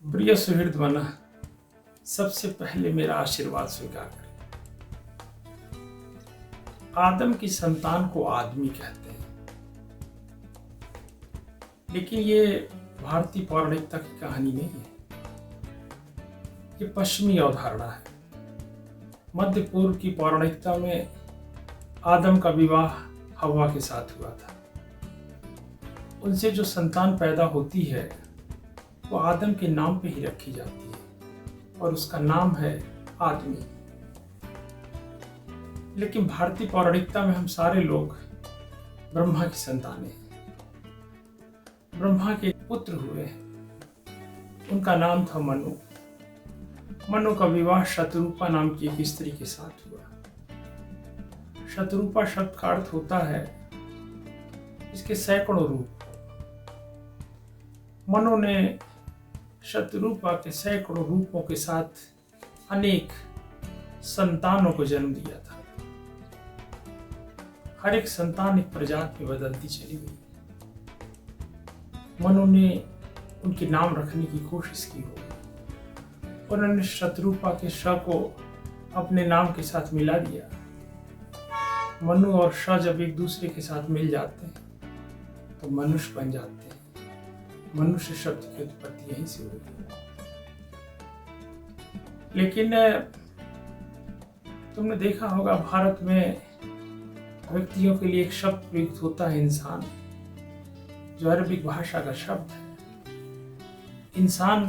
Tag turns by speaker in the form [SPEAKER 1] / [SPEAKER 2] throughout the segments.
[SPEAKER 1] प्रिय सुहृद बना, सबसे पहले मेरा आशीर्वाद स्वीकार करें। आदम की संतान को आदमी कहते हैं, लेकिन ये भारतीय पौराणिकता की कहानी नहीं है। ये पश्चिमी अवधारणा है। मध्य पूर्व की पौराणिकता में आदम का विवाह हव्वा के साथ हुआ था। उनसे जो संतान पैदा होती है वो आदम के नाम पे ही रखी जाती है और उसका नाम है आदमी। लेकिन भारतीय पौराणिकता में हम सारे लोग ब्रह्मा की संतानें हैं। ब्रह्मा के पुत्र हुए हैं, उनका नाम था मनु। मनु का विवाह शतरूपा नाम की एक स्त्री के साथ हुआ। शतरूपा शब्द का अर्थ होता है इसके सैकड़ों रूप। मनु ने शतरूपा के सैकड़ों रूपों के साथ अनेक संतानों को जन्म दिया था। हर एक संतान एक प्रजाति में बदलती चली गई। मनु ने उनके नाम रखने की कोशिश की होगी। उन्होंने शतरूपा के श को अपने नाम के साथ मिला दिया। मनु और श जब एक दूसरे के साथ मिल जाते हैं तो मनुष्य बन जाते हैं। मनुष्य शब्द की उत्पत्ति यहीं से हुई। लेकिन तुमने देखा होगा भारत में व्यक्तियों के लिए एक शब्द प्रयुक्त होता है इंसान, जो अरबिक भाषा का शब्द है। इंसान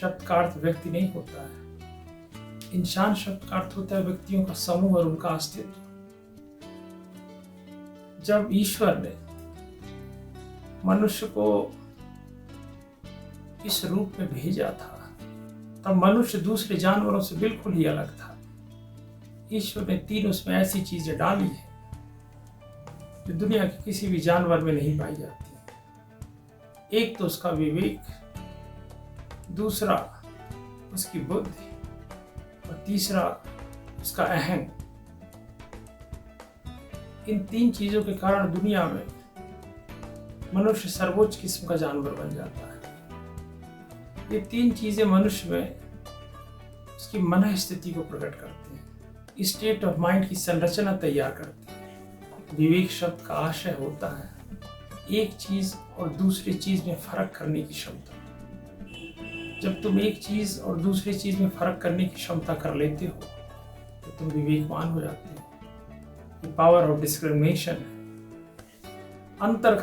[SPEAKER 1] शब्द का अर्थ व्यक्ति नहीं होता है। इंसान शब्द का अर्थ होता है व्यक्तियों का समूह और उनका अस्तित्व। जब ईश्वर ने मनुष्य को इस रूप में भेजा था तब मनुष्य दूसरे जानवरों से बिल्कुल ही अलग था। ईश्वर ने तीन उसमें ऐसी चीजें डाली हैं जो दुनिया के किसी भी जानवर में नहीं पाई जाती। एक तो उसका विवेक, दूसरा उसकी बुद्धि और तीसरा उसका अहंग। इन तीन चीजों के कारण दुनिया में मनुष्य सर्वोच्च किस्म का जानवर बन जाता है। ये तीन चीजें मनुष्य में उसकी मन स्थिति को प्रकट करते हैं, स्टेट ऑफ माइंड की संरचना तैयार करते हैं। विवेक शब्द का आशय होता है एक चीज और दूसरी चीज में फर्क करने की क्षमता। जब तुम एक चीज और दूसरी चीज में फर्क करने की क्षमता कर लेते हो तो तुम विवेकवान हो जाते हो। पावर ऑफ डिस्क्रिमिनेशन है। अंतर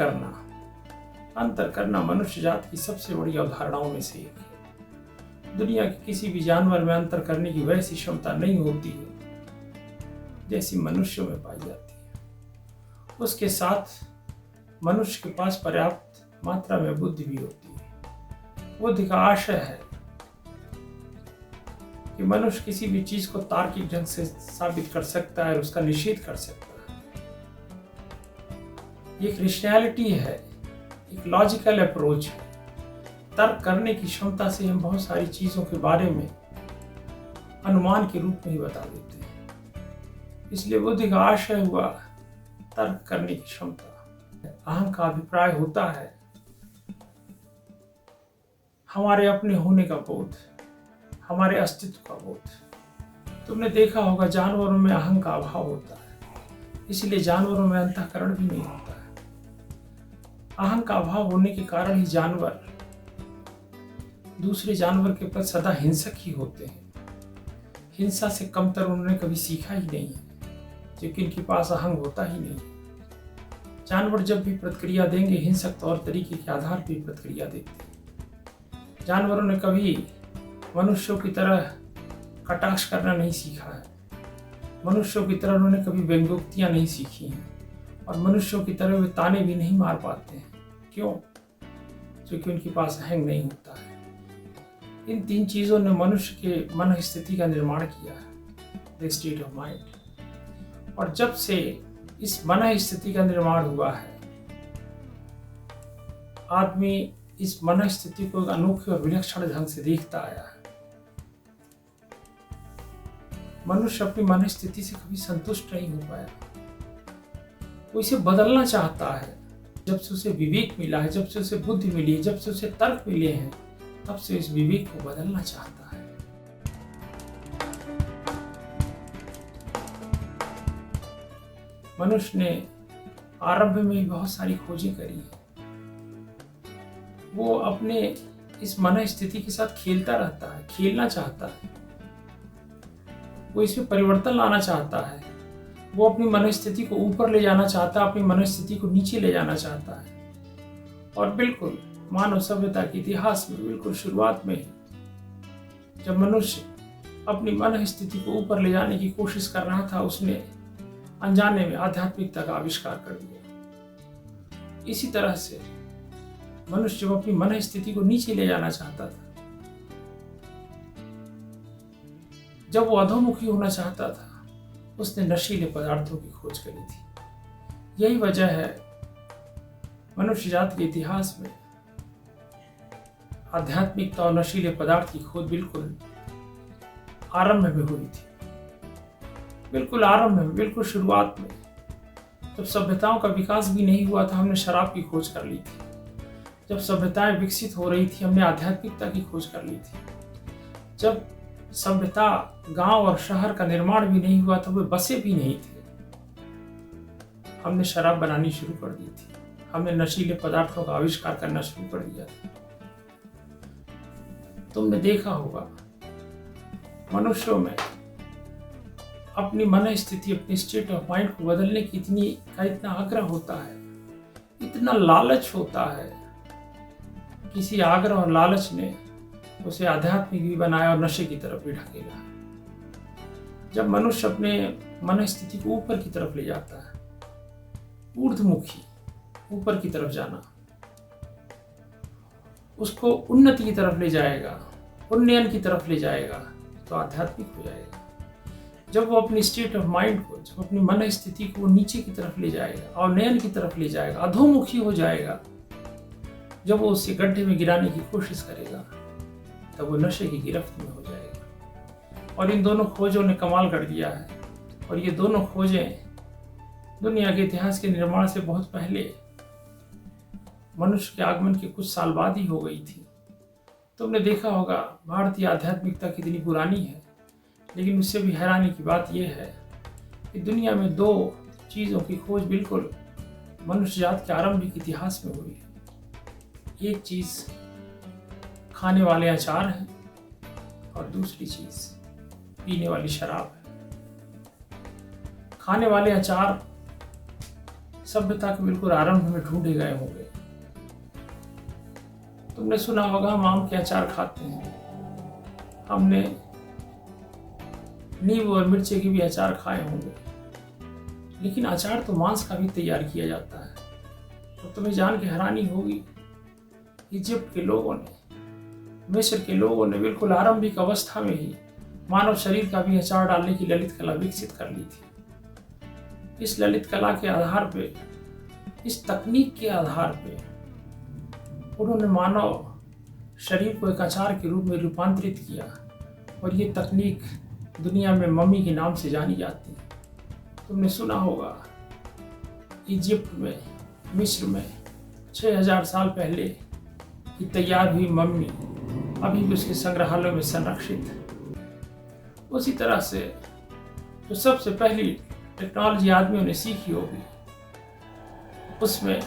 [SPEAKER 1] करना मनुष्य जाति की सबसे बड़ी अवधारणाओं में से एक है। दुनिया के किसी भी जानवर में अंतर करने की वैसी क्षमता नहीं होती है जैसी मनुष्यों में पाई जाती है। उसके साथ मनुष्य के पास पर्याप्त मात्रा में बुद्धि भी होती है। बुद्धि का आशय है कि मनुष्य किसी भी चीज को तार्किक ढंग से साबित कर सकता है और उसका निषेध कर सकता है। ये एक रेशनैलिटी है, एक लॉजिकल अप्रोच है। तर्क करने की क्षमता से हम बहुत सारी चीजों के बारे में अनुमान के रूप में ही बता देते हैं। इसलिए बुद्धि का आशय हुआ तर्क करने की क्षमता। अहम का अभिप्राय होता है हमारे अपने होने का बोध, हमारे अस्तित्व का बोध। तुमने देखा होगा जानवरों में अहम का अभाव होता है, इसलिए जानवरों में अंतःकरण भी नहीं होता है। अहम का अभाव होने के कारण ही जानवर दूसरे जानवर के प्रति सदा हिंसक ही होते हैं। हिंसा से कमतर उन्होंने कभी सीखा ही नहीं है, क्योंकि इनके पास अहंग होता ही नहीं। जानवर जब भी प्रतिक्रिया देंगे हिंसक तौर तरीके के आधार पर प्रतिक्रिया देते हैं। जानवरों ने कभी मनुष्यों की तरह कटाक्ष करना नहीं सीखा है। मनुष्यों की तरह उन्होंने कभी व्यंग्योक्तियां नहीं सीखी हैं और मनुष्यों की तरह वे ताने भी नहीं मार पाते हैं। क्यों? क्योंकि उनके पास अहंग नहीं होता है। इन तीन चीजों ने मनुष्य के मन स्थिति का निर्माण किया है, द स्टेट ऑफ माइंड। और जब से इस मन स्थिति का निर्माण हुआ है, आदमी इस मन स्थिति को एक अनोखे और विलक्षण ढंग से देखता आया है। मनुष्य अपनी मन स्थिति से कभी संतुष्ट नहीं हो पाया। वो इसे बदलना चाहता है। जब से उसे विवेक मिला है, जब से उसे बुद्धि मिली है, जब से उसे तर्क मिले हैं, तब से इस विवेक को बदलना चाहता है। मनुष्य ने आरंभ में ही बहुत सारी खोजें करी है। वो अपने इस मन स्थिति के साथ खेलता रहता है, खेलना चाहता है, वो इसमें परिवर्तन लाना चाहता है, वो अपनी मनस्थिति को ऊपर ले जाना चाहता है, अपनी मनस्थिति को नीचे ले जाना चाहता है। और बिल्कुल मानव सभ्यता के इतिहास में बिल्कुल शुरुआत में ही जब मनुष्य अपनी मन स्थिति को ऊपर ले जाने की कोशिश कर रहा था, उसने अनजाने में आध्यात्मिकता का आविष्कार कर दिया। इसी तरह से मनुष्य जब अपनी मन स्थिति को नीचे ले जाना चाहता था, जब वो अधोमुखी होना चाहता था, उसने नशीले पदार्थों की खोज करी थी। यही वजह है मनुष्य जाति के इतिहास में आध्यात्मिकता और नशीले पदार्थ की खोज बिल्कुल आरंभ में हुई थी। बिल्कुल आरंभ में, बिल्कुल शुरुआत में, जब सभ्यताओं का विकास भी नहीं हुआ था, हमने शराब की खोज कर ली थी। जब सभ्यताएं विकसित हो रही थी, हमने आध्यात्मिकता की खोज कर ली थी। जब सभ्यता गांव और शहर का निर्माण भी नहीं हुआ था, वे बसे भी नहीं थे, हमने शराब बनानी शुरू कर दी थी। हमने नशीले पदार्थों का आविष्कार करना शुरू कर दिया था। तुमने देखा होगा मनुष्यों में अपनी मन स्थिति, अपनी स्टेट ऑफ माइंड को बदलने की इतना आग्रह होता है, इतना लालच होता है। किसी आग्रह और लालच ने उसे आध्यात्मिक भी बनाया और नशे की तरफ भी ढकेला। जब मनुष्य अपने मन स्थिति को ऊपर की तरफ ले जाता है, ऊर्ध्वमुखी, ऊपर की तरफ जाना उसको उन्नति की तरफ ले जाएगा, उन्नयन की तरफ ले जाएगा, तो आध्यात्मिक हो जाएगा। जब वो अपनी स्टेट ऑफ माइंड को, जब अपनी मन स्थिति को नीचे की तरफ ले जाएगा और नयन की तरफ ले जाएगा, अधोमुखी हो जाएगा, जब वो उसे गड्ढे में गिराने की कोशिश करेगा, तब वो नशे की गिरफ्त में हो जाएगा। और इन दोनों खोजों ने कमाल कर दिया है। और ये दोनों खोजें दुनिया के इतिहास के निर्माण से बहुत पहले, मनुष्य के आगमन के कुछ साल बाद ही हो गई थी। तुमने देखा होगा भारतीय आध्यात्मिकता कितनी पुरानी है, लेकिन उससे भी हैरानी की बात यह है कि दुनिया में दो चीज़ों की खोज बिल्कुल मनुष्य जात के आरंभिक इतिहास में हुई है। एक चीज़ खाने वाले अचार है और दूसरी चीज़ पीने वाली शराब है। खाने वाले अचार सभ्यता के बिल्कुल आरंभ में ढूंढे गए होंगे। तुमने सुना होगा हम आम के अचार खाते हैं, हमने नींबू और मिर्ची की भी अचार खाए होंगे, लेकिन अचार तो मांस का भी तैयार किया जाता है। तो तुम्हें जान के हैरानी होगी, इजिप्ट के लोगों ने, मिस्र के लोगों ने बिल्कुल आरंभिक अवस्था में ही मानव शरीर का भी अचार डालने की ललित कला विकसित कर ली थी। इस ललित कला के आधार पे, इस तकनीक के आधार पे उन्होंने मानव शरीर को एक अचार के रूप में रूपांतरित किया। और ये तकनीक दुनिया में मम्मी के नाम से जानी जाती है। तुमने सुना होगा इजिप्ट में, मिस्र में 6000 साल पहले की तैयार हुई मम्मी अभी भी उसके संग्रहालयों में संरक्षित है। उसी तरह से जो सबसे पहली टेक्नोलॉजी आदमियों ने सीखी होगी, उसमें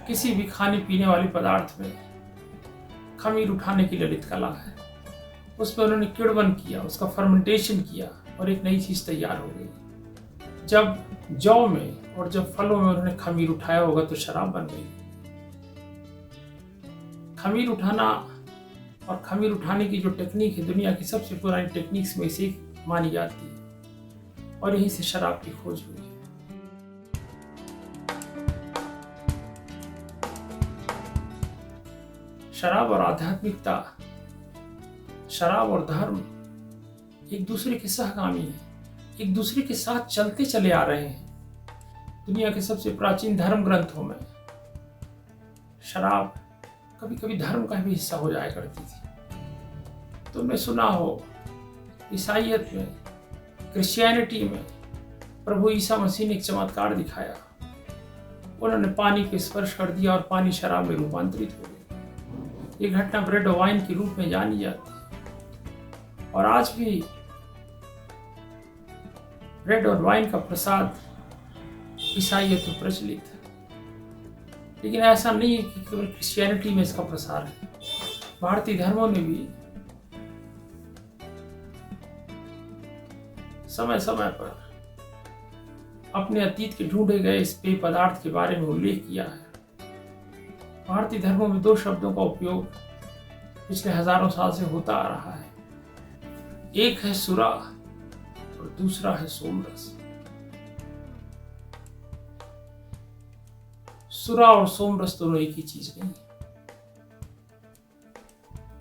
[SPEAKER 1] किसी भी खाने पीने वाले पदार्थ में खमीर उठाने की ललित कला है। उसमें उन्होंने किण्वन किया, उसका फर्मेंटेशन किया और एक नई चीज़ तैयार हो गई। जब जौ में और जब फलों में उन्होंने खमीर उठाया होगा तो शराब बन गई। खमीर उठाना और खमीर उठाने की जो टेक्निक है, दुनिया की सबसे पुरानी टेक्निक्स में से एक मानी जाती है और यहीं से शराब की खोज हुई है। शराब और आध्यात्मिकता, शराब और धर्म एक दूसरे के सहगामी हैं, एक दूसरे के साथ चलते चले आ रहे हैं। दुनिया के सबसे प्राचीन धर्म ग्रंथों में शराब कभी कभी धर्म का भी हिस्सा हो जाया करती थी। तुमने सुना हो ईसाईयत में, क्रिश्चियनिटी में प्रभु ईसा मसीह ने एक चमत्कार दिखाया। उन्होंने पानी को स्पर्श कर दिया और पानी शराब में रूपांतरित हो गई। ये घटना ब्रेड और वाइन के रूप में जानी जाती है और आज भी ब्रेड और वाइन का प्रसाद ईसाइयत में प्रचलित है। लेकिन ऐसा नहीं है कि केवल क्रिश्चियनिटी में इसका प्रसार है, भारतीय धर्मों ने भी समय समय पर अपने अतीत के ढूंढे गए इस पेय पदार्थ के बारे में उल्लेख किया है। भारतीय धर्मों में दो शब्दों का उपयोग पिछले हजारों साल से होता आ रहा है, एक है सुरा और दूसरा है सोमरस। सुरा और सोमरस दोनों एक ही चीज नहीं है।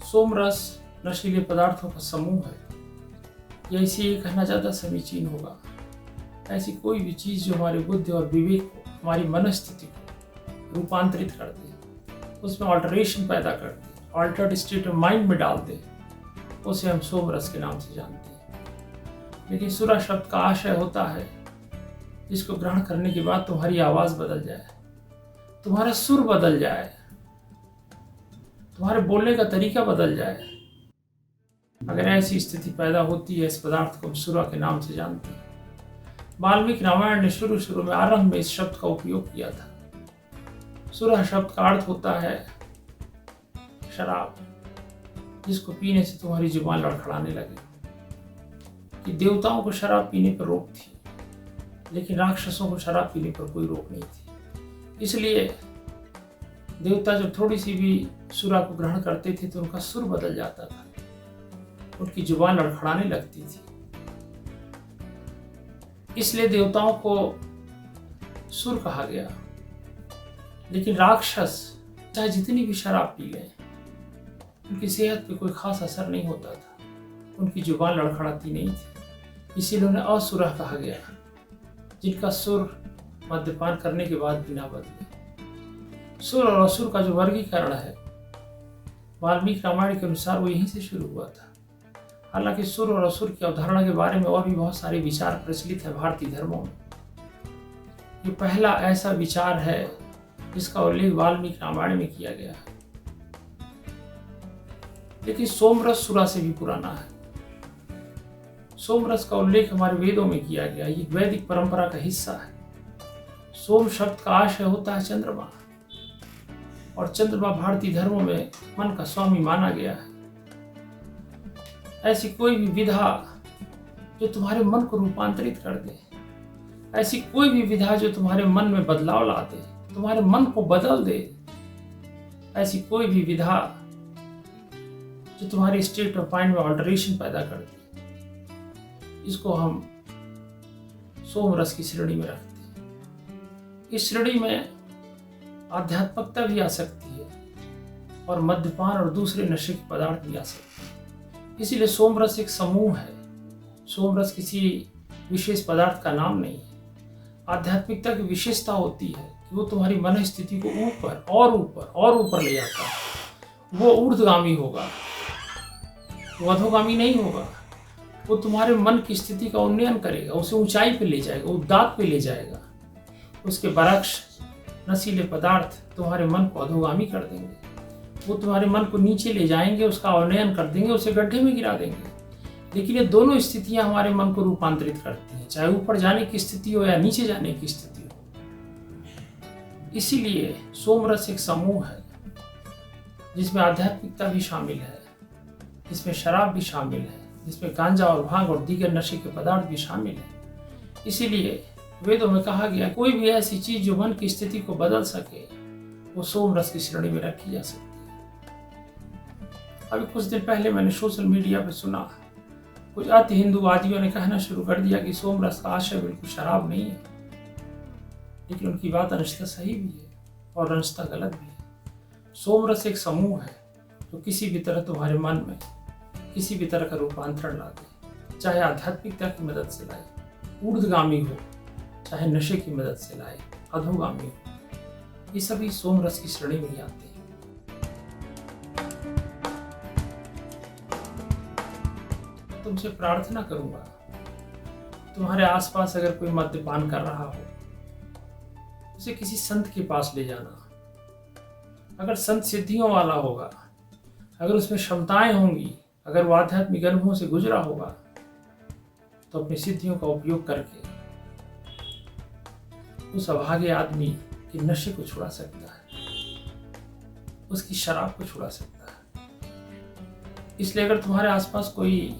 [SPEAKER 1] सोमरस नशीले पदार्थों का समूह है, या इसे ये कहना ज्यादा समीचीन होगा, ऐसी कोई भी चीज जो हमारे बुद्धि और विवेक को, हमारी मनस्थिति को रूपांतरित कर दे, उसमें ऑल्टरेशन पैदा कर दे, ऑल्टर्ड स्टेट ऑफ माइंड में डाल दे, उसे हम सोमरस के नाम से जानते हैं। लेकिन सुरा शब्द का आशय होता है जिसको ग्रहण करने के बाद तुम्हारी आवाज बदल जाए, तुम्हारा सुर बदल जाए, तुम्हारे बोलने का तरीका बदल जाए। अगर ऐसी स्थिति पैदा होती है, इस पदार्थ को हम सुरा के नाम से जानते हैं। वाल्मीकि रामायण ने शुरू में आरंभ में इस शब्द का उपयोग किया था। सुरा शब्द का अर्थ होता है शराब, जिसको पीने से तुम्हारी जुबान लड़खड़ाने लगे। कि देवताओं को शराब पीने पर रोक थी, लेकिन राक्षसों को शराब पीने पर कोई रोक नहीं थी। इसलिए देवता जब थोड़ी सी भी सुरा को ग्रहण करते थे तो उनका सुर बदल जाता था, उनकी जुबान लड़खड़ाने लगती थी। इसलिए देवताओं को सुर कहा गया। लेकिन राक्षस चाहे जितनी भी शराब पी लें, उनकी सेहत पे कोई खास असर नहीं होता था, उनकी जुबान लड़खड़ाती नहीं थी। इसीलिए उन्हें असुरा कहा गया, जिनका सुर मद्यपान करने के बाद भी ना बदले। सुर और असुर का जो वर्गीकरण है, वाल्मीकि रामायण के अनुसार वो यहीं से शुरू हुआ था। हालांकि सुर और असुर की अवधारणा के बारे में और भी बहुत सारे विचार प्रचलित है भारतीय धर्मों में। ये पहला ऐसा विचार है जिसका उल्लेख वाल्मीकि रामायण में किया गया है। लेकिन सोमरस सुरा से भी पुराना है। सोमरस का उल्लेख हमारे वेदों में किया गया, ये वैदिक परंपरा का हिस्सा है। सोम शब्द का आशय होता है चंद्रमा, और चंद्रमा भारतीय धर्मों में मन का स्वामी माना गया है। ऐसी कोई भी विधा जो तुम्हारे मन को रूपांतरित कर दे, ऐसी कोई भी विधा जो तुम्हारे मन में बदलाव ला दे, तुम्हारे मन को बदल दे, ऐसी कोई भी विधा जो तुम्हारे स्टेट ऑफ माइंड में ऑल्टरेशन पैदा कर दे, इसको हम सोमरस की श्रेणी में रखते हैं। इस श्रेणी में आध्यात्मिकता भी आ सकती है और मद्यपान और दूसरे नशे के पदार्थ भी आ सकते हैं। इसीलिए सोमरस एक समूह है। सोमरस किसी विशेष पदार्थ का नाम नहीं है। आध्यात्मिकता की विशेषता होती है कि वो तुम्हारी मन स्थिति को ऊपर और ऊपर और ऊपर ले जाता है। वो ऊर्ध्वगामी होगा, वो अधोगामी नहीं होगा। वो तुम्हारे मन की स्थिति का उन्नयन करेगा, उसे ऊंचाई पे ले जाएगा, उद्दात पे ले जाएगा। उसके बरक्स नशीले पदार्थ तुम्हारे मन को अधोगामी कर देंगे, वो तुम्हारे मन को नीचे ले जाएंगे, उसका उन्नयन कर देंगे, उसे गड्ढे में गिरा देंगे। लेकिन ये दोनों स्थितियां हमारे मन को रूपांतरित करती हैं, चाहे ऊपर जाने की स्थिति हो या नीचे जाने की स्थिति हो। इसीलिए सोमरस एक समूह है जिसमें आध्यात्मिकता भी शामिल है, जिसमें शराब भी शामिल है, जिसमें गांजा और भांग और दीगर नशे के पदार्थ भी शामिल है। इसीलिए वेदों में कहा गया कोई भी ऐसी चीज जो मन की स्थिति को बदल सके वो सोमरस की श्रेणी में रखी जा सकती है। अभी कुछ दिन पहले मैंने सोशल मीडिया पर सुना, कुछ अति हिंदूवादियों ने कहना शुरू कर दिया कि सोमरस का आशय बिल्कुल शराब नहीं है। लेकिन उनकी बात अंशतः सही भी है और अंशतः गलत भी है। सोमरस एक समूह है जो किसी भी तरह तुम्हारे मन में किसी भी तरह का रूपांतरण ला दे, चाहे आध्यात्मिकता की मदद से लाए, ऊर्ध्वगामी हो, चाहे नशे की मदद से लाए, अधोगामी हो। ये सभी सोमरस की श्रेणी में ही आते हैं। तुमसे प्रार्थना करूंगा, तुम्हारे आसपास अगर कोई मद्यपान कर रहा हो, उसे किसी संत के पास ले जाना। अगर संत सिद्धियों वाला होगा अगर उसमें क्षमताएं होंगी, अगर वो आध्यात्मिक अनुभवों से गुजरा होगा, तो अपनी सिद्धियों का उपयोग करके उस अभागे आदमी के नशे को छुड़ा सकता है, उसकी शराब को छुड़ा सकता है। इसलिए अगर तुम्हारे आसपास कोई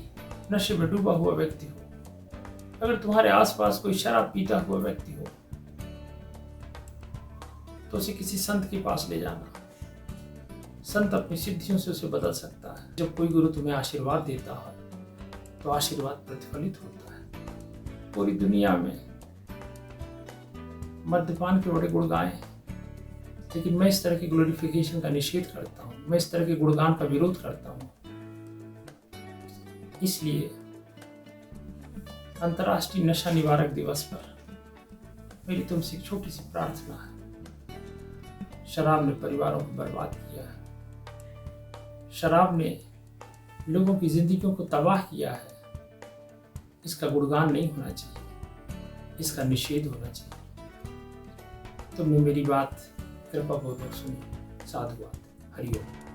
[SPEAKER 1] नशे में डूबा हुआ व्यक्ति हो, अगर तुम्हारे आसपास कोई शराब पीता हुआ व्यक्ति हो, तो उसे किसी संत के पास ले जाना। संत अपनी सिद्धियों से उसे बदल सकता है। जब कोई गुरु तुम्हें आशीर्वाद देता है तो आशीर्वाद प्रतिफलित होता है। पूरी दुनिया में मद्यपान के बड़े गुण गाए, लेकिन मैं इस तरह के ग्लोरिफिकेशन का निषेध करता हूँ, मैं इस तरह के गुणगान का विरोध करता हूँ। इसलिए अंतर्राष्ट्रीय नशा निवारक दिवस पर मेरी तुमसे एक छोटी सी प्रार्थना है। शराब ने परिवारों को बर्बाद किया है, शराब ने लोगों की जिंदगियों को तबाह किया है। इसका गुणगान नहीं होना चाहिए, इसका निषेध होना चाहिए। तुमने मेरी बात कृपापूर्वक सुनी। साधुवाद। हरिओम।